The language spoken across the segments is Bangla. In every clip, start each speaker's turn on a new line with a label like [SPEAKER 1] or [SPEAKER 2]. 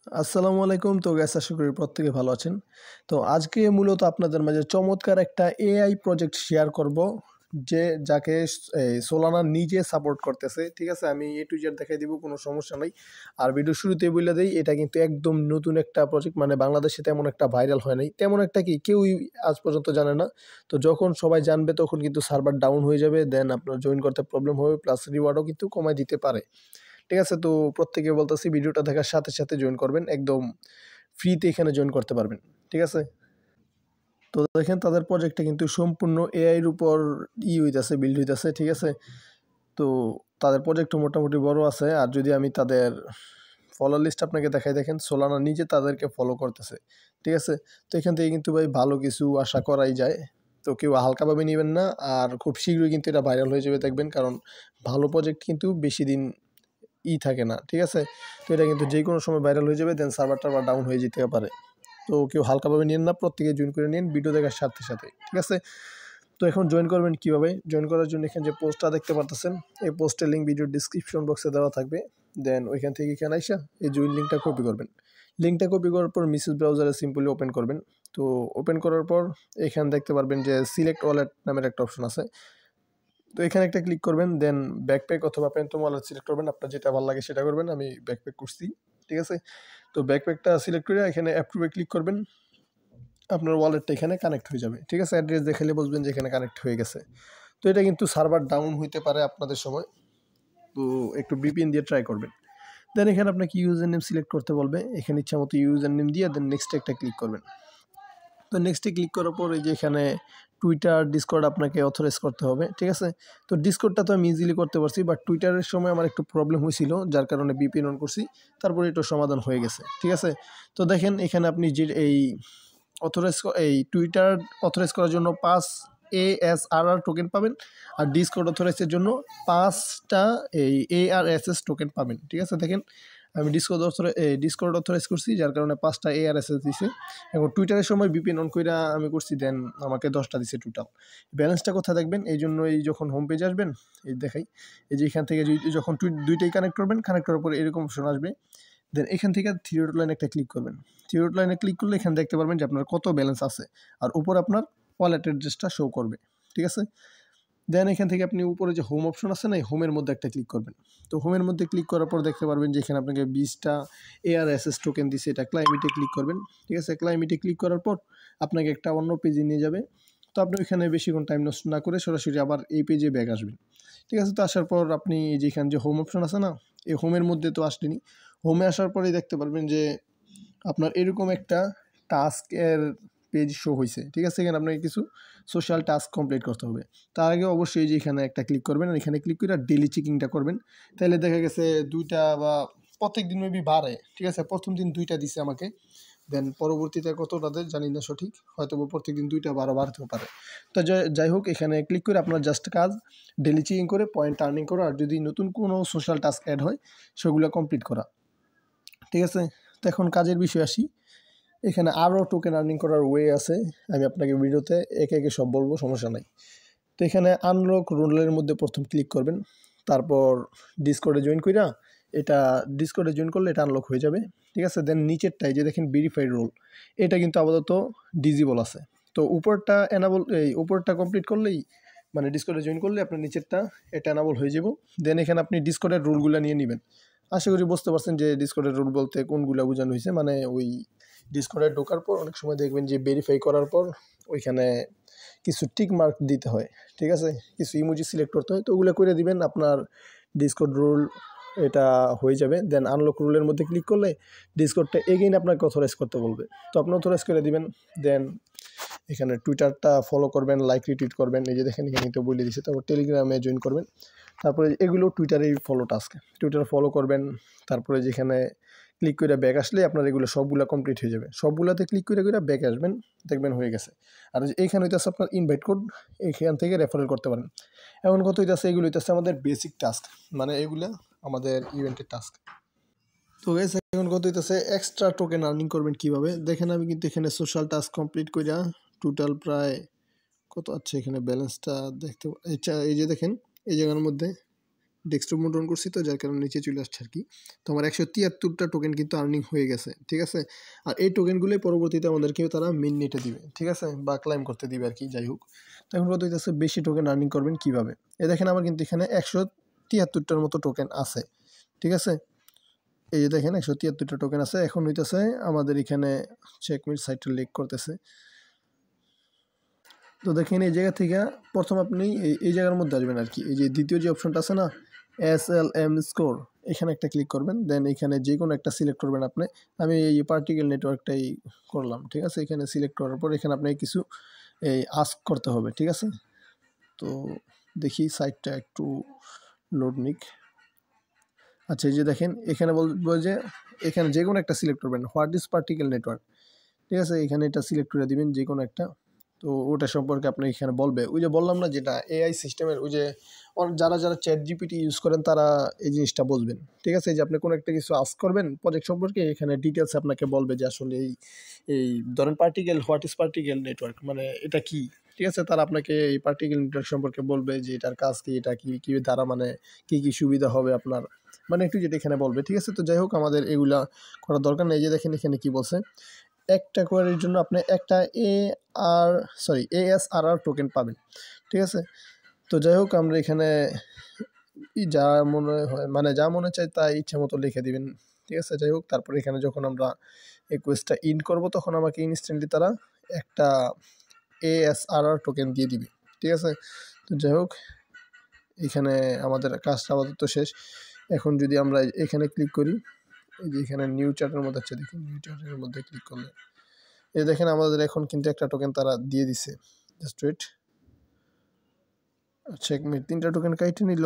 [SPEAKER 1] আসসালামু আলাইকুম। তো গ্যাস আশা করি প্রত্যেকে ভালো আছেন। তো আজকে মূলত আপনাদের মাঝে চমৎকার একটা এআই প্রজেক্ট শেয়ার করব, যাকে সোলানা নিজে সাপোর্ট করতেছে। ঠিক আছে, আমি এ টু জেড দেখাই দিব, কোনো সমস্যা নাই। আর ভিডিও শুরুতেই বলে দেই, এটা কিন্তু একদম নতুন একটা প্রজেক্ট, মানে বাংলাদেশে তেমন একটা ভাইরাল হয় নাই, তেমন একটা কি কেউই আজ পর্যন্ত জানে না। তো যখন সবাই জানবে তখন কিন্তু সার্ভার ডাউন হয়ে যাবে, দেন আপনার জয়েন করতে প্রবলেম হবে, প্লাস রিওয়ার্ডও কিন্তু কমায় দিতে পারে। ঠিক আছে, তো প্রত্যেকে বলতেছি ভিডিওটা দেখার সাথে সাথে জয়েন করবেন, একদম ফ্রিতে এখানে জয়েন করতে পারবেন। ঠিক আছে, তো দেখেন তাদের প্রজেক্টটা কিন্তু সম্পূর্ণ এআইয়ের উপর হইতেছে, বিল্ড হইতেছে। ঠিক আছে, তো তাদের প্রজেক্টও মোটামুটি বড় আছে। আর যদি আমি তাদের ফলোয়ার লিস্ট আপনাকে দেখাই, দেখেন সোলানা নিজে তাদেরকে ফলো করতেছে। ঠিক আছে, তো এখান থেকে কিন্তু ভাই ভালো কিছু আশা করাই যায়। তো কেউ হালকাভাবে নেবেন না, আর খুব শীঘ্রই কিন্তু এটা ভাইরাল হয়ে যাবে দেখবেন, কারণ ভালো প্রজেক্ট কিন্তু বেশি দিন থাকে না। ঠিক আছে, তো এটা কিন্তু যে কোনো সময় ভাইরাল হয়ে যাবে, দেন সার্ভার টার্ভার ডাউন হয়ে যেতে পারে। তো কেউ হালকাভাবে নিন না, প্রত্যেকে জয়েন করে নিন ভিডিও দেখার সাথে সাথে। ঠিক আছে, তো এখন জয়েন করবেন কীভাবে? জয়েন করার জন্য এখানে যে পোস্টটা দেখতে পারতেছেন, এই পোস্টের লিঙ্ক ভিডিও ডিসক্রিপশন বক্সে দেওয়া থাকবে। দেন ওইখান থেকে এখানে আইসা এই জয়েন লিঙ্কটা কপি করবেন। লিঙ্কটা কপি করার পর মিসেস ব্রাউজারে সিম্পলি ওপেন করবেন। তো ওপেন করার পর এখানে দেখতে পারবেন যে সিলেক্ট ওয়ালেট নামের একটা অপশন আছে। তো এখানে একটা ক্লিক করবেন, দেন ব্যাকপ্যাক অথবা প্যান্টম ওয়ালেট সিলেক্ট করবেন, আপনার যেটা ভালো লাগে সেটা করবেন। আমি ব্যাকপ্যাক করছি। ঠিক আছে, তো ব্যাকপ্যাকটা সিলেক্ট করে এখানে অ্যাপ্রুভে ক্লিক করবেন, আপনার ওয়ালেটটা এখানে কানেক্ট হয়ে যাবে। ঠিক আছে, অ্যাড্রেস দেখালে বুঝবেন যে এখানে কানেক্ট হয়ে গেছে। তো এটা কিন্তু সার্ভার ডাউন হইতে পারে আপনাদের সময়, তো একটু ভিপিএন দিয়ে ট্রাই করবেন। দেন এখানে আপনাকে ইউজার নেম সিলেক্ট করতে বলবে, এখানে ইচ্ছা মতো ইউজার নেম দিয়ে দেন নেক্সট একটা ক্লিক করবেন। তো নেক্সটে ক্লিক করার পর এই যে এখানে টুইটার, ডিসকর্ড আপনাকে অথরাইজ করতে হবে। ঠিক আছে, তো ডিসকর্ডটা তো আমি ইজিলি করতে পারছি, বাট টুইটারের সময় আমার একটু প্রবলেম হয়েছিল, যার কারণে ভিপিএন অন করছি, তারপরে এটা সমাধান হয়ে গেছে। ঠিক আছে, তো দেখেন এখানে আপনি যে এই টুইটার অথরাইজ করার জন্য 5 ASRR টোকেন পাবেন, আর ডিসকর্ড অথরাইজের জন্য 5টা এই ARSS টোকেন পাবেন। ঠিক আছে, দেখেন আমি ডিসকর্ড অথরাইজ করছি, যার কারণে 5টা ARSS দিছে। এখন টুইটারের সময় ভিপিএন অন কইরা আমি করছি, দেন আমাকে 10টা দিছে টোটাল। ব্যালেন্সটা কোথায় দেখবেন? এই জন্য এই যখন হোম পেজে আসবেন, এই দেখাই, এই যে এখান থেকে যখন দুইটাই কানেক্ট করবেন, কানেক্ট করার পরে এরকম অপশন আসবে। দেন এখান থেকে থ্রি ডট লাইনে একটা ক্লিক করবেন। থ্রি ডট লাইনে ক্লিক করলে এখানে দেখতে পারবেন যে আপনার কত ব্যালেন্স আছে, আর উপর আপনার ওয়ালেট অ্যাড্রেসটা শো করবে। ঠিক আছে, দেন এখান থেকে আপনি উপরে যে হোম অপশন আছে না, এই হোমের মধ্যে একটা ক্লিক করবেন। তো হোমের মধ্যে ক্লিক করার পর দেখতে পারবেন যে এখানে আপনাকে 20টা ARSS টোকেন দিছে, এটা ক্লাইমেটে ক্লিক করবেন। ঠিক আছে, ক্লাইমেটে ক্লিক করার পর আপনাকে একটা অন্য পেজে নিয়ে যাবে। তো আপনি ওইখানে বেশিক্ষণ টাইম নষ্ট না করে সরাসরি আবার এই পেজে ব্যাক আসবেন। ঠিক আছে, তো আসার পর আপনি যেখানে যে হোম অপশন আছে না, এই হোমের মধ্যে তো আসলেনি। হোমে আসার পরেই দেখতে পারবেন যে আপনার এরকম একটা টাস্কের পেজ শো হয়েছে। ঠিক আছে, এখানে আপনাকে কিছু সোশ্যাল টাস্ক কমপ্লিট করতে হবে। তার আগে অবশ্যই যে এখানে একটা ক্লিক করবেন, আর এখানে ক্লিক করে ডেলি চেকিংটা করবেন। তাহলে দেখা গেছে 2টা বা প্রত্যেক দিন মেবি বাড়ে। ঠিক আছে, প্রথম দিন 2টা দিছে আমাকে, দেন পরবর্তীতে কতটা দেয় জানি না সঠিক, হয়তো প্রত্যেক দিন 2টা বাড়তেও পারে। তো যাই হোক, এখানে ক্লিক করে আপনার জাস্ট কাজ ডেলি চেকিং করে পয়েন্ট আর্নিং করা, আর যদি নতুন কোনো সোশ্যাল টাস্ক অ্যাড হয় সেগুলো কমপ্লিট করা। ঠিক আছে, তো এখন কাজের বিষয়ে আসি। এখানে আরও টোকেন আর্নিং করার ওয়ে আছে, আমি আপনাকে ভিডিওতে একে একে সব বলবো, সমস্যা নাই। তো এখানে আনলক রোলের মধ্যে প্রথম ক্লিক করবেন, তারপর ডিসকর্ডে জয়েন কইরা এটা ডিসকর্ডে জয়েন করলে এটা আনলক হয়ে যাবে। ঠিক আছে, দেন নিচেরটাই যে দেখেন ভেরিফাইড রোল, এটা কিন্তু আপাতত ডিজিবল আছে। তো উপরটা এনাবল, এই উপরটা কমপ্লিট করলেই, মানে ডিসকর্ডে জয়েন করলে আপনার নিচেরটা এটা এনাবল হয়ে যাব। দেন এখানে আপনি ডিসকর্ডের রুলগুলো নিয়ে নেবেন। আশা করি বুঝতে পারছেন যে ডিসকর্ডের রুল বলতে কোনগুলো বোঝানো হয়েছে। মানে ওই ডিসকর্ডে ঢোকার পর অনেক সময় দেখবেন যে ভেরিফাই করার পর ওইখানে কিছু টিক মার্ক দিতে হয়। ঠিক আছে, কিছু ইমোজি সিলেক্ট করতে হয়, তো ওগুলো করে দিবেন, আপনার ডিসকর্ড রুল এটা হয়ে যাবে। দেন আনলক রুলের মধ্যে ক্লিক করলে ডিসকর্ডটা এগেইন আপনাকে অথরাইজ করতে বলবে, তো আপনি অথরাইজ করে দিবেন। দেন এখানে টুইটারটা ফলো করবেন, লাইক রিটুইট করবেন, এই যে দেখেন এখানে তো বলে দিচ্ছে। তারপর টেলিগ্রামে জয়েন করবেন, তারপরে এগুলো টুইটারেই ফলো টাস্ক, টুইটার ফলো করবেন। তারপরে যেখানে ক্লিক করে ব্যাক আসলে আপনার এগুলো সবগুলো কমপ্লিট হয়ে যাবে। সবগুলোতে ক্লিক করে ব্যাক আসবেন, দেখবেন হয়ে গেছে। আর এইখানে হইতেছে আপনার ইনভাইট কোড, এইখান থেকে রেফারেল করতে পারেন। এমন কত হইতেছে, এগুলো হইতেছে আমাদের বেসিক টাস্ক, মানে এগুলো আমাদের ইভেন্টের টাস্ক। তো গাইস এখন কত হইতেছে এক্সট্রা টোকেন আর্নিং করবেন কিভাবে দেখেন। আমি কিন্তু এখানে সোশ্যাল টাস্ক কমপ্লিট কইরা টোটাল প্রায় কত আছে এখানে ব্যালেন্সটা দেখতে, এই যে দেখেন এই জায়গার মধ্যে ডেস্কটপ মোড অন করছি তো যার কারণে নিচে চলে আসছে আর কি। তো আমার 173টা টোকেন কিন্তু আর্নিং হয়ে গেছে, ঠিক আছে। আর এই টোকেনগুলোই পরবর্তীতে আমাদেরকেও তারা মিনিটে দিবে, ঠিক আছে, বা ক্লাইম করতে দিবে আর কি, যাই হোক। তো এখন কথা হইতেছে বেশি টোকেন আর্নিং করবেন কীভাবে। দেখেন আমার কিন্তু এখানে 173টার মতো টোকেন আছে, ঠিক আছে। এই যে দেখেন 173টা টোকেন আছে। এখন হইতেছে আমাদের এখানে চেকমেট সাইটটা লিক করতেছে। তো দেখেন এই জায়গা থেকে প্রথম আপনি এই জায়গার মধ্যে আসবেন আর কি। এই যে দ্বিতীয় যে অপশনটা আছে না, SLM স্কোর, এখানে একটা ক্লিক করবেন। দেন এখানে যে কোনো একটা সিলেক্ট করবেন আপনি। আমি এই পার্টিকেল নেটওয়ার্কটাই করলাম, ঠিক আছে। এখানে সিলেক্ট করার পর এখানে আপনাকে কিছু আস্ক করতে হবে, ঠিক আছে। তো দেখি সাইটটা একটু লোড নিক। আচ্ছা, এই যে দেখেন এখানে বলবো যে এখানে যে কোনো একটা সিলেক্ট করবেন, হোয়াট ইজ পার্টিকেল নেটওয়ার্ক, ঠিক আছে। এখানে এটা সিলেক্ট করে দিবেন যে কোনো একটা। তো ওটা সম্পর্কে আপনি এখানে বলবে, ওই যে বললাম না যেটা এআই সিস্টেমের, ওই যে যারা যারা চ্যাট জিপিটি ইউজ করেন তারা এই জিনিসটা বুঝবেন, ঠিক আছে। এই যে আপনি কোনো একটা কিছু আস্ক করবেন প্রজেক্ট সম্পর্কে, এখানে ডিটেলস আপনাকে বলবে যে আসলে এই ধরেন particle, what is particle network মানে এটা কি, ঠিক আছে। তারা আপনাকে এই পার্টিকেল নেটওয়ার্ক সম্পর্কে বলবে যে এটার কাজ কি, এটা কি দ্বারা মানে কি কি সুবিধা হবে আপনার, মানে একটু যেটা এখানে বলবে, ঠিক আছে। তো যাই হোক আমাদের এগুলা করার দরকার নেই। যে দেখেন এখানে কি বলছে, একটা কোয়ারির জন্য আপনি একটা ASRR টোকেন পাবেন, ঠিক আছে। তো যাই হোক আমরা এখানে যা মনে হয় মানে যা মনে চায় তা ইচ্ছা মতো লিখে দিবেন, ঠিক আছে। যাই হোক তারপরে এখানে যখন আমরা এই কোয়েস্টটা ইন করব তখন আমাকে ইনস্ট্যান্টলি তারা একটা ASRR টোকেন দিয়ে দিবে, ঠিক আছে। তো যাই হোক এখানে আমাদের কাজটা আপাতত শেষ। এখন যদি আমরা এখানে ক্লিক করি, এই যে এখানে নিউ চার্টের মধ্যে আছে, দেখুন নিউ চার্টের মধ্যে ক্লিক করলে এই দেখেন আমাদের এখন কিন্তু একটা টোকেন তারা দিয়ে দিছে। Just wait. আচ্ছা 1 মিনিট, 3টা টোকেন কাইটে নিল।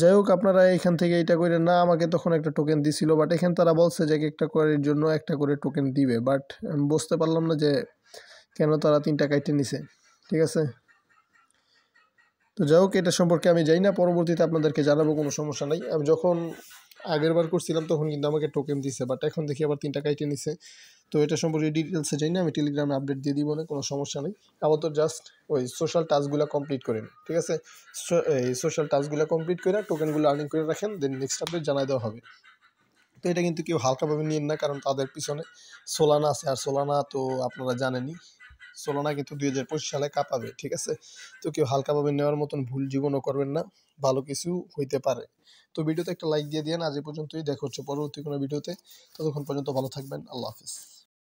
[SPEAKER 1] যাই হোক আপনারা এখান থেকে এটা করে না, আমাকে তখন একটা টোকেন দিছিল, বাট এখানে তারা বলছে যে একটা কোয়ারির জন্য একটা করে টোকেন দিবে, বাট আমি বুঝতে পারলাম না যে কেন তারা 3টা কাইটে নিছে, ঠিক আছে। তো যাই হোক এটা সম্পর্কে আমি জানি না, পরবর্তীতে আপনাদেরকে জানাবো, কোনো সমস্যা নাই। আমি যখন আগের বার করছিলাম তখন কিন্তু আমাকে টোকেন দিছে, বাট এখন দেখি আবার 3টা কাইটে নিছে। তো এটা সম্পর্কে ডিটেলসে জানি না, আমি টেলিগ্রামে আপডেট দিয়ে দিব না, কোনো সমস্যা নেই। আপাতত জাস্ট ওই সোশ্যাল টাস্কগুলো কমপ্লিট করেন, ঠিক আছে। এই সোশ্যাল টাস্কগুলো কমপ্লিট করে টোকেনগুলো আর্নিং করে রাখেন, দেন নেক্সট আপডেট জানাই দেওয়া হবে। তো এটা কিন্তু কেউ হালকাভাবে নিয়েন না, কারণ তাদের পিছনে সোলানা আছে, আর সোলানা তো আপনারা জানেনই, সোলানা কিন্তু 2025 সালে কাঁপাবে, ঠিক আছে। তো কেউ হালকাভাবে নেওয়ার মতন ভুল জীবনও করবেন না, ভালো কিছু হইতে পারে। তো ভিডিওতে একটা লাইক দিয়ে দিন। আজ এ পর্যন্তই, দেখা হচ্ছে পরবর্তী কোনো ভিডিওতে। ততক্ষণ পর্যন্ত ভালো থাকবেন, আল্লাহ হাফিজ।